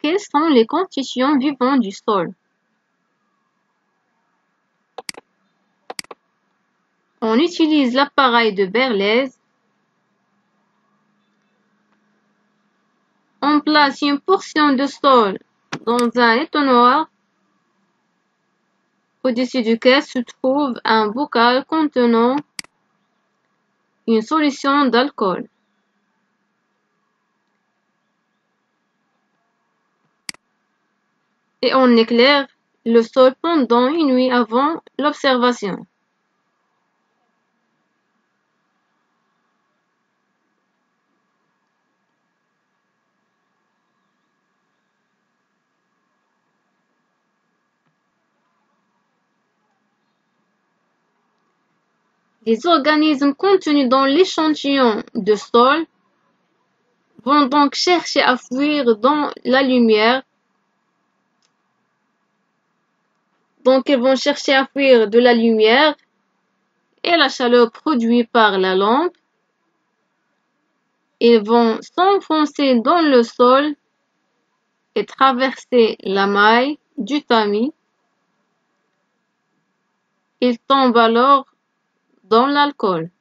quelles sont les constituants vivants du sol? On utilise l'appareil de Berlez. On place une portion de sol dans un étonnoir au-dessus duquel se trouve un bocal contenant une solution d'alcool. Et on éclaire le sol pendant une nuit avant l'observation. Les organismes contenus dans l'échantillon de sol vont donc chercher à fuir dans la lumière. Donc, ils vont chercher à fuir de la lumière et la chaleur produite par la lampe. Ils vont s'enfoncer dans le sol et traverser la maille du tamis. Ils tombent alors dans l'alcool.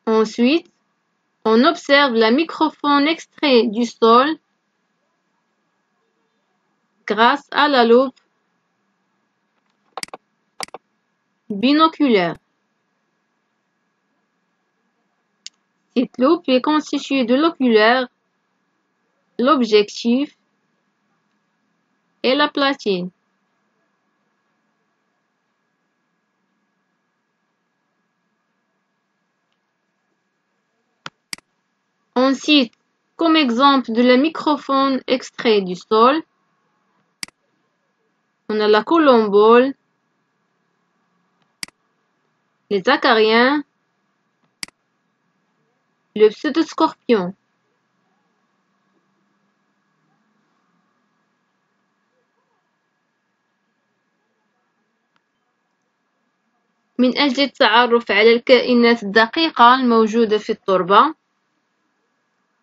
Ensuite, on observe la microfaune extrait du sol grâce à la loupe binoculaire. Cette loupe est constituée de l'oculaire, l'objectif et la platine. On cite comme exemple de la microfaune extrait du sol, on a la colombole, les acariens, le pseudoscorpion. من أجل التعرف على الكائنات الدقيقة الموجودة في التربة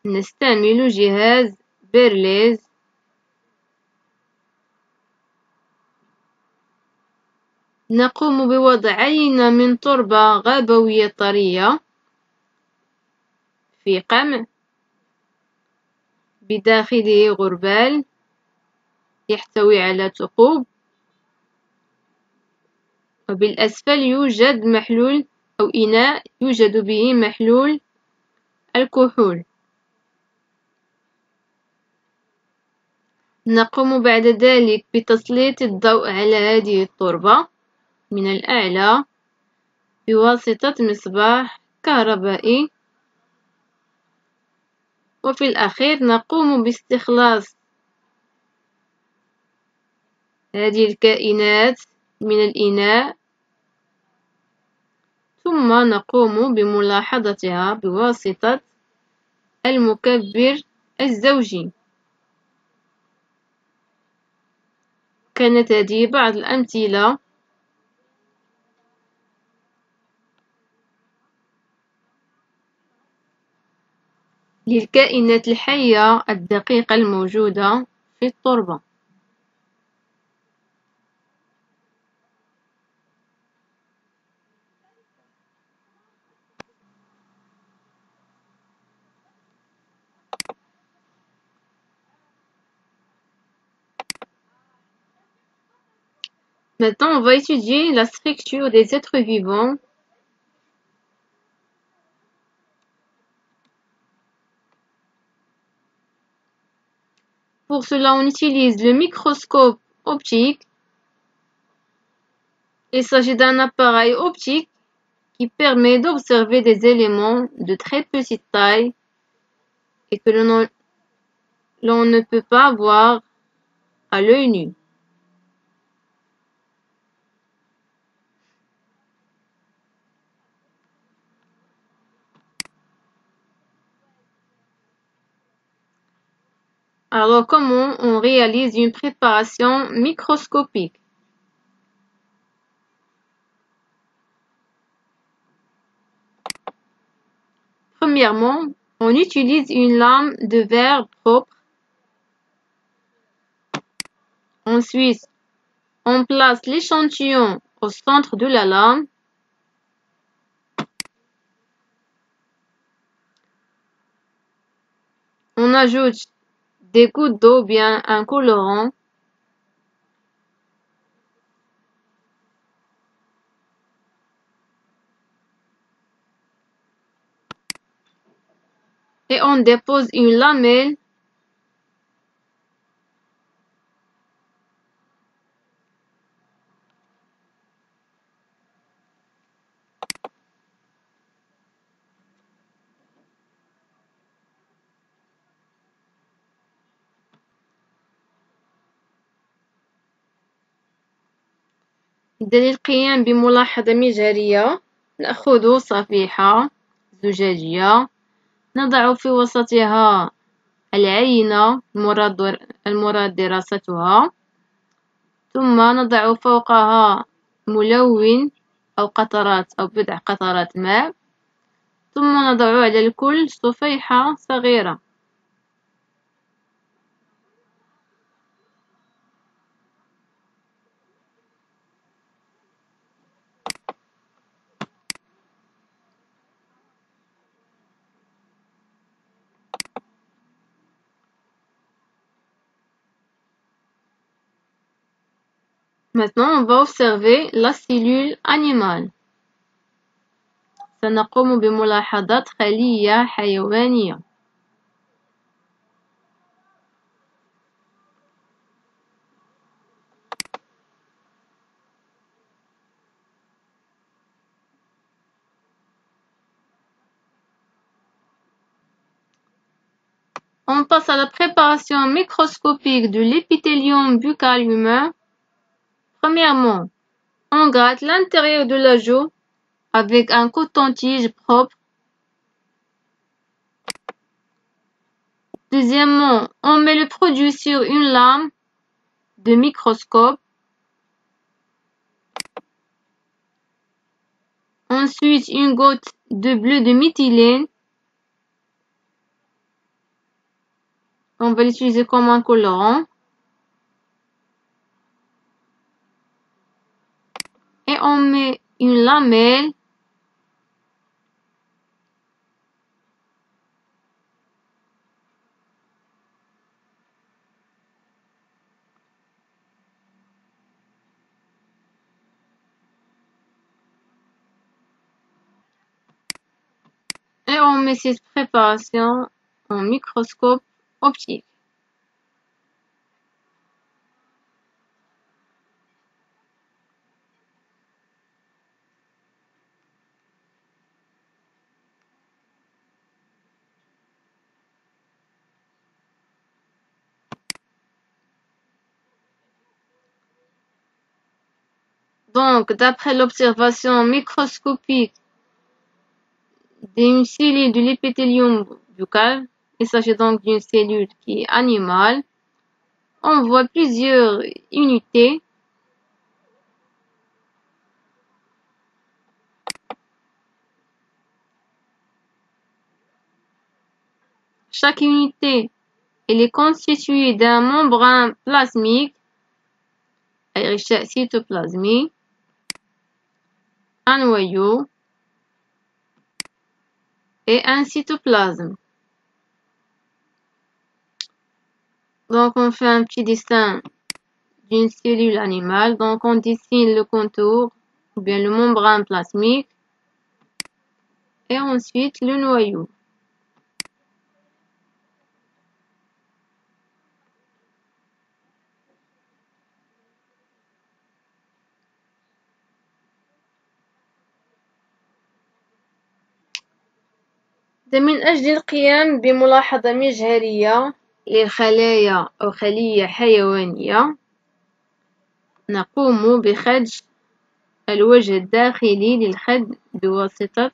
نستعمل جهاز بيرليز. نقوم بوضع عينة من تربة غابوية طرية في قمع بداخله غربال يحتوي على ثقوب، وبالأسفل يوجد محلول أو إناء يوجد به محلول الكحول. نقوم بعد ذلك بتسليط الضوء على هذه التربة من الأعلى بواسطة مصباح كهربائي، وفي الأخير نقوم باستخلاص هذه الكائنات من الإناء ثم نقوم بملاحظتها بواسطة المكبر الزوجي. كانت هذه بعض الأمثلة للكائنات الحية الدقيقة الموجودة في التربة. Maintenant, on va étudier la structure des êtres vivants. Pour cela, on utilise le microscope optique. Il s'agit d'un appareil optique qui permet d'observer des éléments de très petite taille et que l'on ne peut pas voir à l'œil nu. Alors, comment on réalise une préparation microscopique? Premièrement, on utilise une lame de verre propre. Ensuite, on place l'échantillon au centre de la lame. On ajoute des gouttes d'eau, bien un colorant. Et on dépose une lamelle للقيام بملاحظة مجهرية. نأخذ صفيحة زجاجية، نضع في وسطها العينة المراد دراستها، ثم نضع فوقها ملون أو قطرات أو بضع قطرات ماء، ثم نضع على الكل صفيحة صغيرة. Maintenant, on va observer la cellule animale. سنقوم بملاحظة خلية حيوانية. On passe à la préparation microscopique de l'épithélium buccal humain. Premièrement, on gratte l'intérieur de la joue avec un coton-tige propre. Deuxièmement, on met le produit sur une lame de microscope. Ensuite, une goutte de bleu de méthylène. On va l'utiliser comme un colorant. Et on met une lamelle et on met cette préparation en microscope optique. Donc, d'après l'observation microscopique d'une cellule de l'épithélium buccal, il s'agit donc d'une cellule qui est animale, on voit plusieurs unités. Chaque unité elle est constituée d'un membrane plasmique, cytoplasmique, un noyau et un cytoplasme. Donc on fait un petit dessin d'une cellule animale. Donc on dessine le contour ou bien le membrane plasmique et ensuite le noyau. من أجل القيام بملاحظة مجهرية للخلايا أو خلية حيوانية، نقوم بخدش الوجه الداخلي للخد بواسطة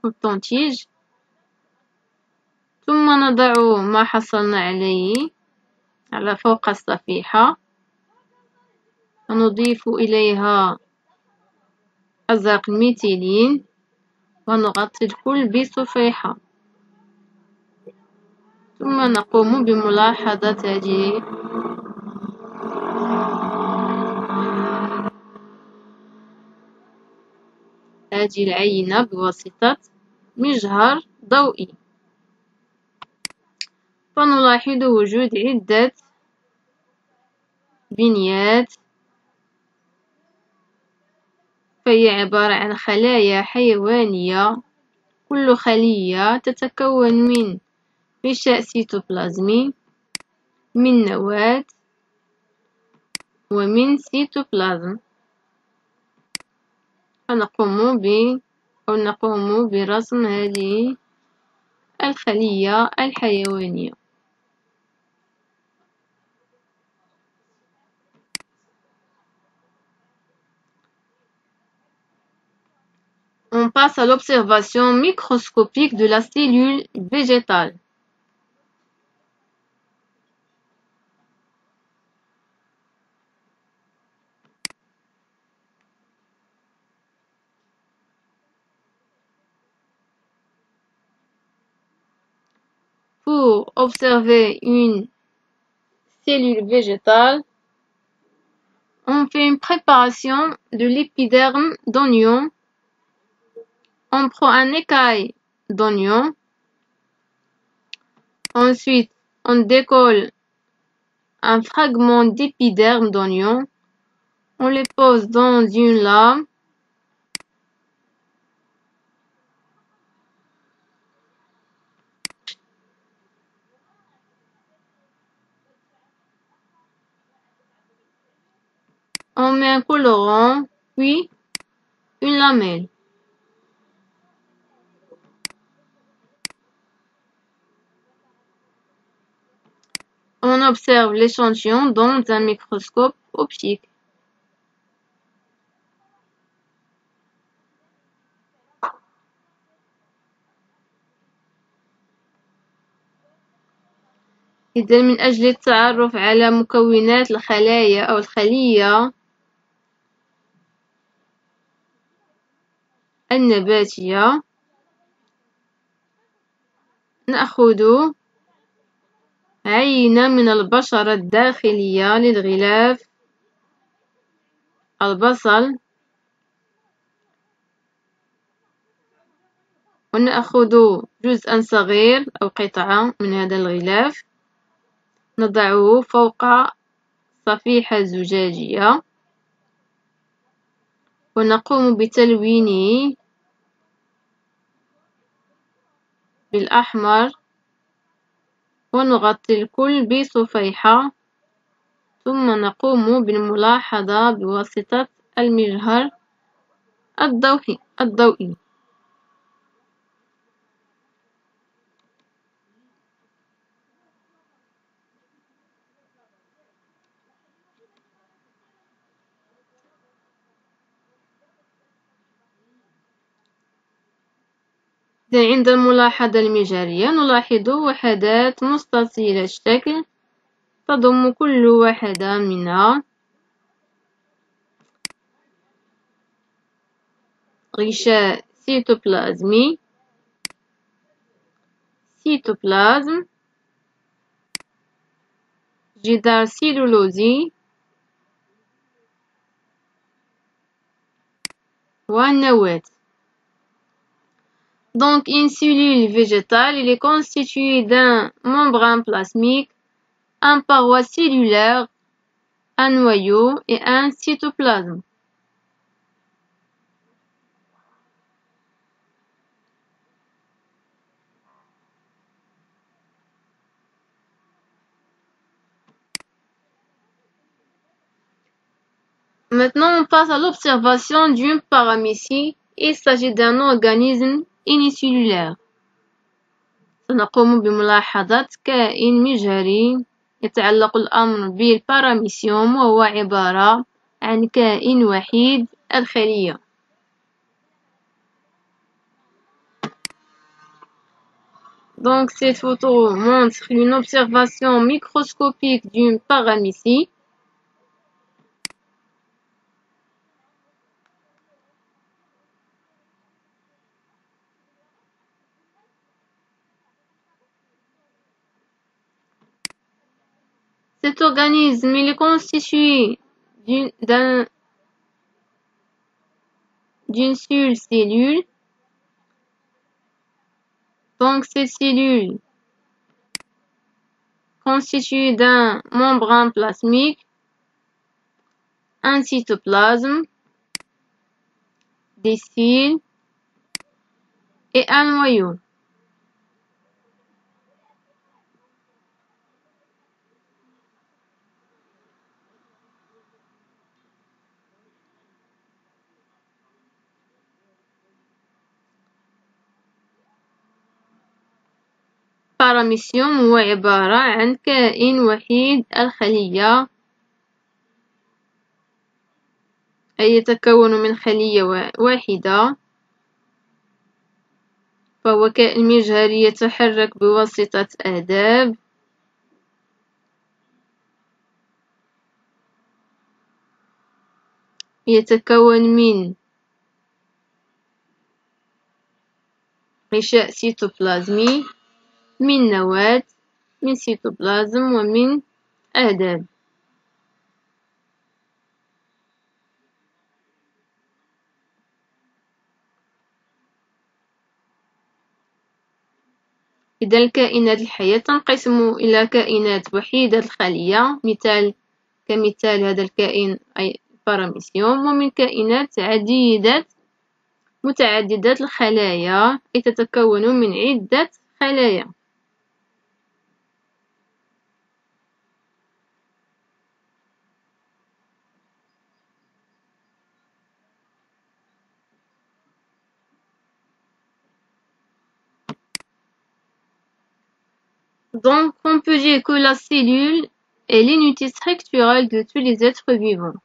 التنتيج، ثم نضع ما حصلنا عليه على فوق الصفيحة ونضيف إليها أزرق الميثيلين ونغطي الكل بصفيحة، ثم نقوم بملاحظة هذه العينة بواسطة مجهر ضوئي، فنلاحظ وجود عدة بنيات، فهي عبارة عن خلايا حيوانية، كل خلية تتكون من غشاء سيتوبلازمي، من نواة ومن سيتوبلازم. نقوم برسم هذه الخلية الحيوانية. On passe à l'observation microscopique de la cellule végétale. Pour observer une cellule végétale, on fait une préparation de l'épiderme d'oignon. On prend un écaille d'oignon. Ensuite, on décolle un fragment d'épiderme d'oignon. On les pose dans une lame. On met un colorant, puis une lamelle. On observe l'échantillon dans un microscope optique. إذا من أجل التعرف على مكونات الخلايا أو الخلية النباتية، نأخذ عينة من البشرة الداخلية للغلاف البصل، ونأخذ جزءا صغير أو قطعة من هذا الغلاف، نضعه فوق صفيحة زجاجية ونقوم بتلوينه بالأحمر ونغطي الكل بصفيحة، ثم نقوم بالملاحظة بواسطة المجهر الضوئي. عند الملاحظة المجهرية نلاحظ وحدات مستطيلة الشكل تضم كل واحدة منها غشاء سيتوبلازمي، سيتوبلازم، جدار سيلولوزي، والنواة. Donc, une cellule végétale, il est constitué d'un membrane plasmique, un paroi cellulaire, un noyau et un cytoplasme. Maintenant, on passe à l'observation d'une paramécie. Il s'agit d'un organisme unicellulaire. سنقوم بملاحظة كائن مجهري يتعلق الأمر بالباراميسيوم، وهو عبارة عن كائن وحيد الخلية. Donc cette photo montre une observation microscopique d'une paramécie. Cet organisme il est constitué d'une seule cellule. Donc, cette cellule constituée d'un membrane plasmique, un cytoplasme, des cils et un noyau. باراميسيوم هو عبارة عن كائن وحيد الخلية، أي يتكون من خلية واحدة، فهو كائن مجهري يتحرك بواسطة أهداب. يتكون من غشاء سيتوبلازمي، من نواة، من سيتوبلازم ومن أهداب. إذا الكائنات الحية تنقسم إلى كائنات وحيدة الخلية كمثال هذا الكائن أي باراميسيوم، ومن كائنات متعددة الخلايا أي تتكون من عدة خلايا. Donc, on peut dire que la cellule est l'unité structurelle de tous les êtres vivants.